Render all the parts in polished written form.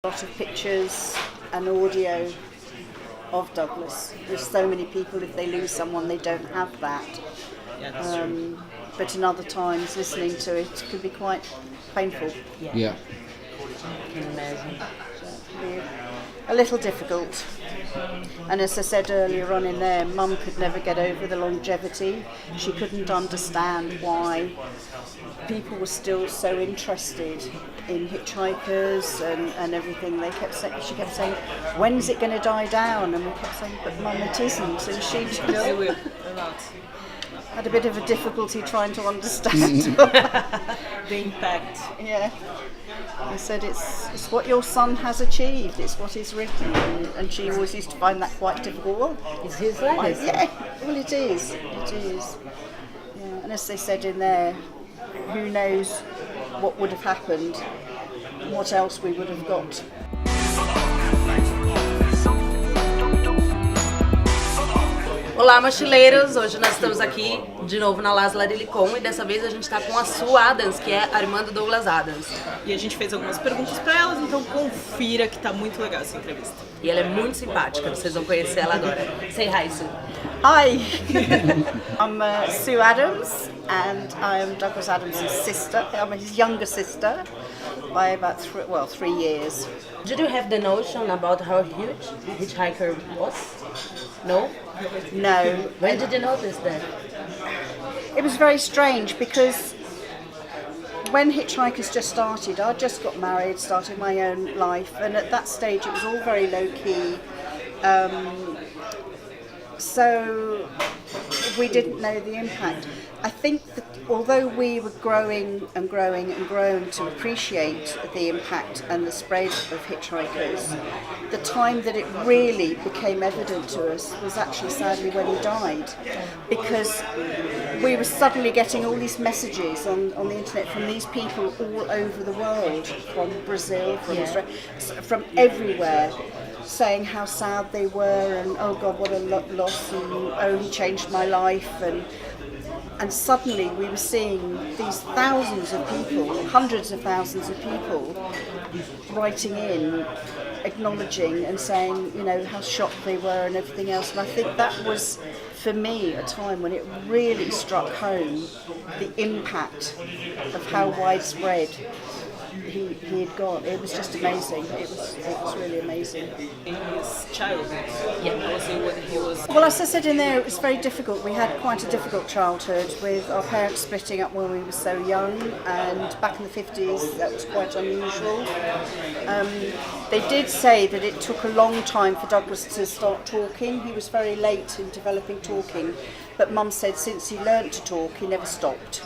A lot of pictures and audio of Douglas. There's so many people, if they lose someone, they don't have that. Yeah, that's true. But in other times, listening to it could be quite painful. Yeah. I can imagine. So it can be a little difficult. And as I said earlier on in there, Mum could never get over the longevity. She couldn't understand why people were still so interested in hitchhikers and everything. She kept saying, when's it going to die down? And we kept saying, but Mum, it isn't. And she It will, a lot. had a bit of a difficulty trying to understand The impact. Yeah. I said it's what your son has achieved, it's what he's written, and she always used to find that quite difficult. Well, It's his legacy. yeah, well it is. Yeah. And as they said in there, who knows what would have happened, what else we would have got. Olá, mochileiros! Hoje nós estamos aqui de novo na Lazlar Lyricon e dessa vez a gente está com a Sue Adams, que é a irmã do Douglas Adams. E a gente fez algumas perguntas para elas, então confira que tá muito legal essa entrevista. E ela é muito simpática, vocês vão conhecer ela agora. Say hi, Sue. Hi, I'm Sue Adams, and I am Douglas Adams' sister. I'm his younger sister by about 3 years. Did you have the notion about how huge Hitchhiker was? No? No. When did you notice that? It was very strange because when Hitchhikers just started, I just got married, started my own life, and at that stage it was all very low key. So we didn't know the impact. I think that although we were growing to appreciate the impact and the spread of hitchhikers, the time that it really became evident to us was actually sadly when he died, because we were suddenly getting all these messages on the internet from these people all over the world, from Brazil, from Australia, from everywhere, saying how sad they were and oh God, what a loss, and oh, he changed my life, and suddenly we were seeing these thousands of people, hundreds of thousands of people writing in, acknowledging and saying, you know, how shocked they were and everything else. And I think that was, for me, a time when it really struck home the impact of how widespread he had got. It was just amazing. It was really amazing. In his childhood, also when he was... Well, as I said in there, it was very difficult. We had quite a difficult childhood with our parents splitting up when we were so young, and back in the 50s that was quite unusual. They did say that it took a long time for Douglas to start talking. He was very late in developing talking, but Mum said since he learnt to talk, he never stopped.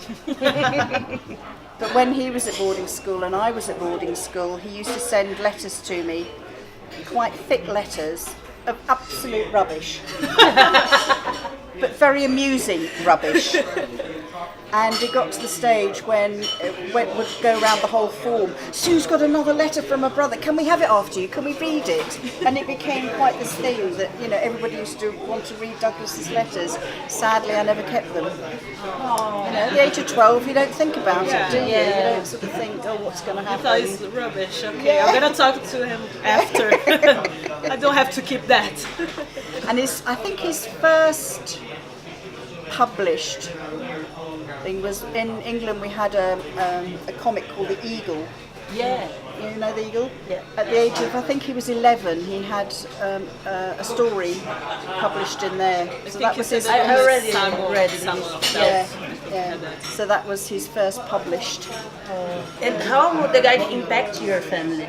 But when he was at boarding school and I was at boarding school, he used to send letters to me, quite thick letters of absolute rubbish, but very amusing rubbish. And it got to the stage when it would go around the whole form. Sue's got another letter from her brother. Can we have it after you? Can we read it? And it became quite this thing that, you know, everybody used to want to read Douglas's letters. Sadly, I never kept them. Oh. You know, at the age of 12, you don't think about it, do you? Yeah. You don't sort of think, oh, what's going to I happen? thought it's rubbish. Okay, I'm gonna talk to him after. I don't have to keep that. And I think his first published thing was in England. We had a comic called The Eagle. Yeah. You know The Eagle? Yeah. At the age of, I think he was 11, he had a story published in there. So that was his. I already read some it. of Yeah, that. yeah. So that was his first published. And how would the guy impact your family?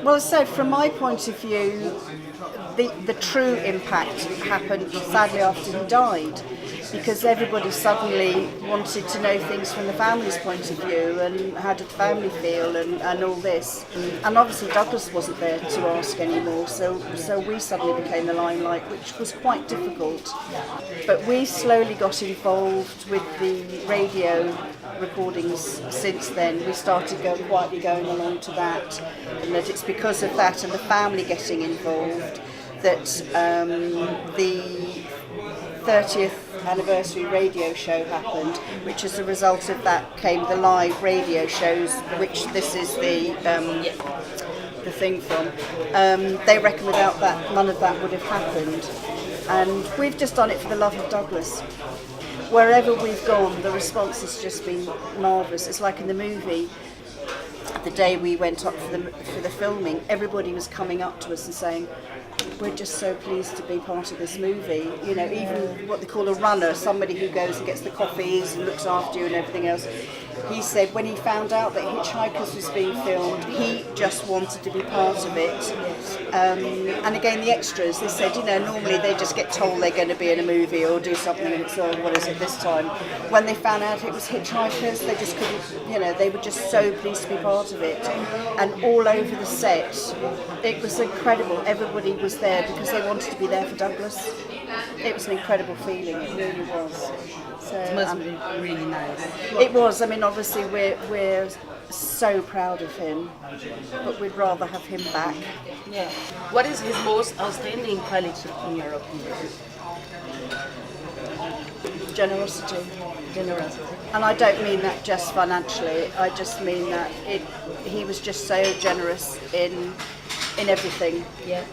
Well, so from my point of view, the true impact happened sadly after he died, because everybody suddenly wanted to know things from the family's point of view and how did the family feel and all this. And obviously Douglas wasn't there to ask anymore, so we suddenly became the limelight, which was quite difficult. But we slowly got involved with the radio recordings since then. We started quietly going along to that, and that it's because of that and the family getting involved that the 30th anniversary radio show happened, which as a result of that came the live radio shows, which this is the the thing from. They reckon without that, none of that would have happened. And we've just done it for the love of Douglas. Wherever we've gone, the response has just been marvellous. It's like in the movie, the day we went up for the filming, everybody was coming up to us and saying, we're just so pleased to be part of this movie. You know, even what they call a runner, somebody who goes and gets the coffees and looks after you and everything else. He said when he found out that Hitchhikers was being filmed, he just wanted to be part of it. And again, the extras, they said, you know, normally they just get told they're going to be in a movie or do something, and it's, oh, what is it this time? When they found out it was Hitchhikers, they just couldn't, you know, they were just so pleased to be part of it. And all over the set, it was incredible. Everybody was there because they wanted to be there for Douglas. It was an incredible feeling, it really was. So, It must be really nice. it was. I mean, obviously we're so proud of him, but we'd rather have him back. Yeah. What is his most outstanding quality in your opinion? Generosity. Generosity. And I don't mean that just financially, I just mean that he was just so generous in everything. Yeah.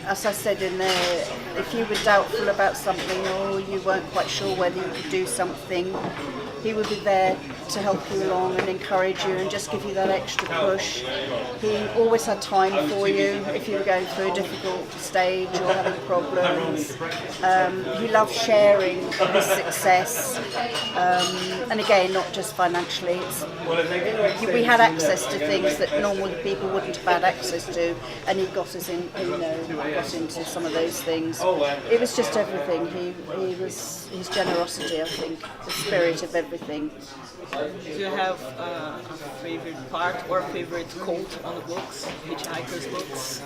As I said in there, if you were doubtful about something or you weren't quite sure whether you could do something, he would be there to help you along and encourage you and just give you that extra push. He always had time for you if you were going through a difficult stage or having problems. He loved sharing his success, and again, not just financially. We had access to things that normally people wouldn't have had access to, and he got us in, got into some of those things. It was just everything. He was his generosity, I think, the spirit of everything. Do you have a favorite part or favorite quote on the books, Hitchhiker's books?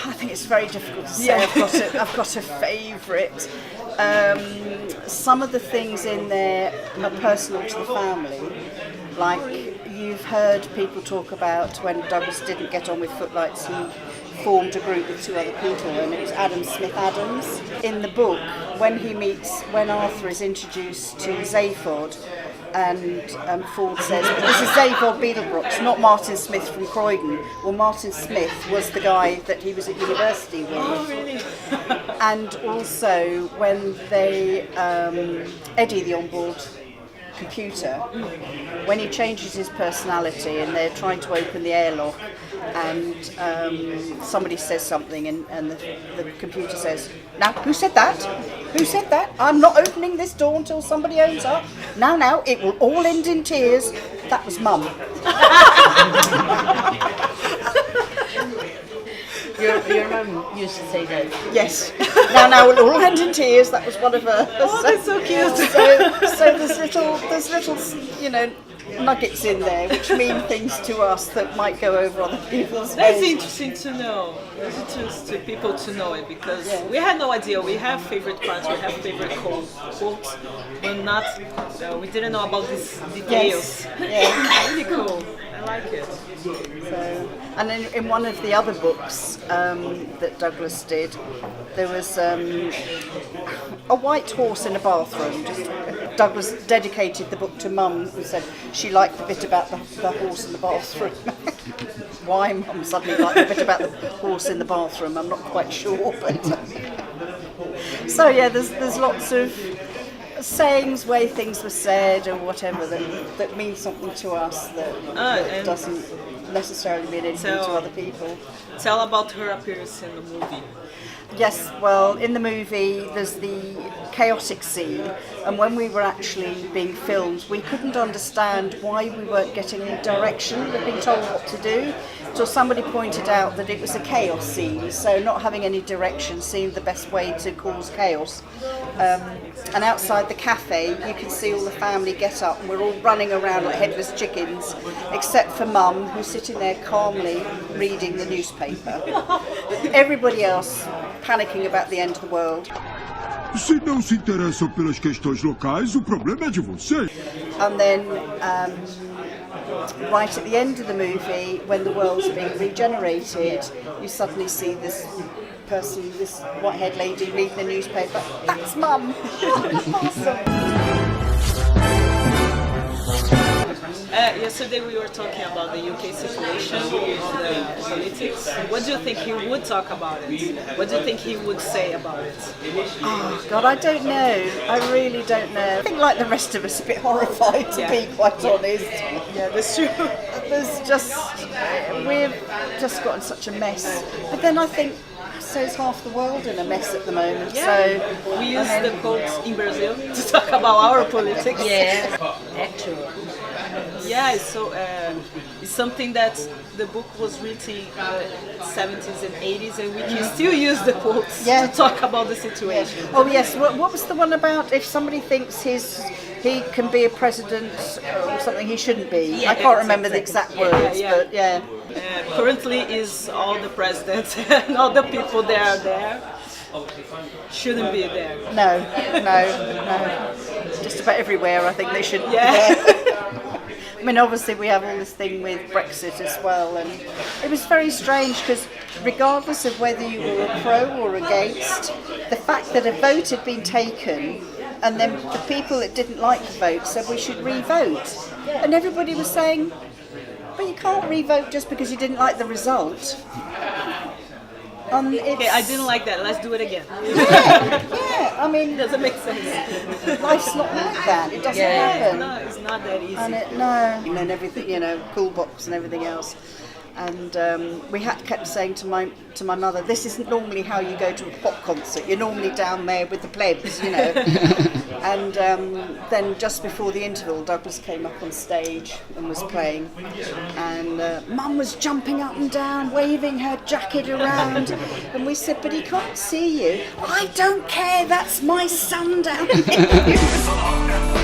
I think it's very difficult to say. I've got a favourite. Some of the things in there are personal to the family. Like you've heard people talk about when Douglas didn't get on with Footlights, he formed a group with two other people, and it was Adam Smith Adams. In the book, when Arthur is introduced to Zaphod, and Ford says, this is Zaphod Beetlebrooks, not Martin Smith from Croydon. Well, Martin Smith was the guy that he was at university with. Oh, really? And also when they, Eddie, the onboard computer, when he changes his personality and they're trying to open the airlock and somebody says something and the computer says, now, who said that? Who said that? I'm not opening this door until somebody owns up. Now, it will all end in tears. That was Mum. Your mum used to say that. Yes. Now it will all end in tears. That was one of her. Oh, that's so cute. So there's little, nuggets in there which mean things to us that might go over other people's That's heads. interesting to know. It's interesting to people to know it because we had no idea. We have favorite parts, we have favorite quotes, but not. We didn't know about these details. Yes. Yeah. Really cool. I like it. So, and in one of the other books that Douglas did, there was a white horse in a bathroom. Douglas dedicated the book to Mum and said she liked the bit about the horse in the bathroom. Why Mum suddenly liked the bit about the horse in the bathroom, I'm not quite sure. But so yeah, there's lots of sayings, way things were said or whatever that means something to us that doesn't necessarily mean anything to other people. Tell about her appearance in the movie. Yes, well, in the movie there's the chaotic scene, and when we were actually being filmed, we couldn't understand why we weren't getting any direction. We'd been told what to do, till somebody pointed out that it was a chaos scene, so not having any direction seemed the best way to cause chaos. And outside the cafe, you can see all the family get up, and we're all running around like headless chickens, except for Mum, who's sitting there calmly reading the newspaper. Everybody else panicking about the end of the world. Se não se interessam pelas questões locais, o problema é de vocês. And then, right at the end of the movie, when the world's being regenerated, you suddenly see this person, this white-haired lady reading the newspaper. That's Mum! Awesome. Yesterday we were talking about the UK situation on the politics. What do you think he would talk about it? What do you think he would say about it? Oh God, I don't know. I really don't know. I think like the rest of us, a bit horrified to be quite honest. Yeah, that's true. We've just gotten such a mess. But then I think so is half the world in a mess at the moment. Yeah. So We use the quotes in Brazil to talk about our politics. Yeah, actually. Yeah, so it's something that the book was written in the 70s and 80s, and we can still use the quotes Yeah. to talk about the situation. Oh yes, what was the one about if somebody thinks he can be a president or something he shouldn't be? Yeah, I can't remember the exact words, yeah. but yeah. Currently is all the presidents and all the people that are there shouldn't be there. No. Just about everywhere I think they should be Yeah. there. I mean, obviously we have all this thing with Brexit as well, and it was very strange because regardless of whether you were a pro or against, the fact that a vote had been taken and then the people that didn't like the vote said we should re-vote, and everybody was saying, but you can't re-vote just because you didn't like the result. Okay, I didn't like that. Let's do it again. Yeah, I mean, Doesn't make sense. life's not like that. It doesn't happen. No, it's not that easy. And and everything, cool box and everything else. And we kept saying to my mother, this isn't normally how you go to a pop concert. You're normally down there with the plebs, And then just before the interval, Douglas came up on stage and was playing, and Mum was jumping up and down, waving her jacket around, and we said, but he can't see you. I don't care. That's my son down here.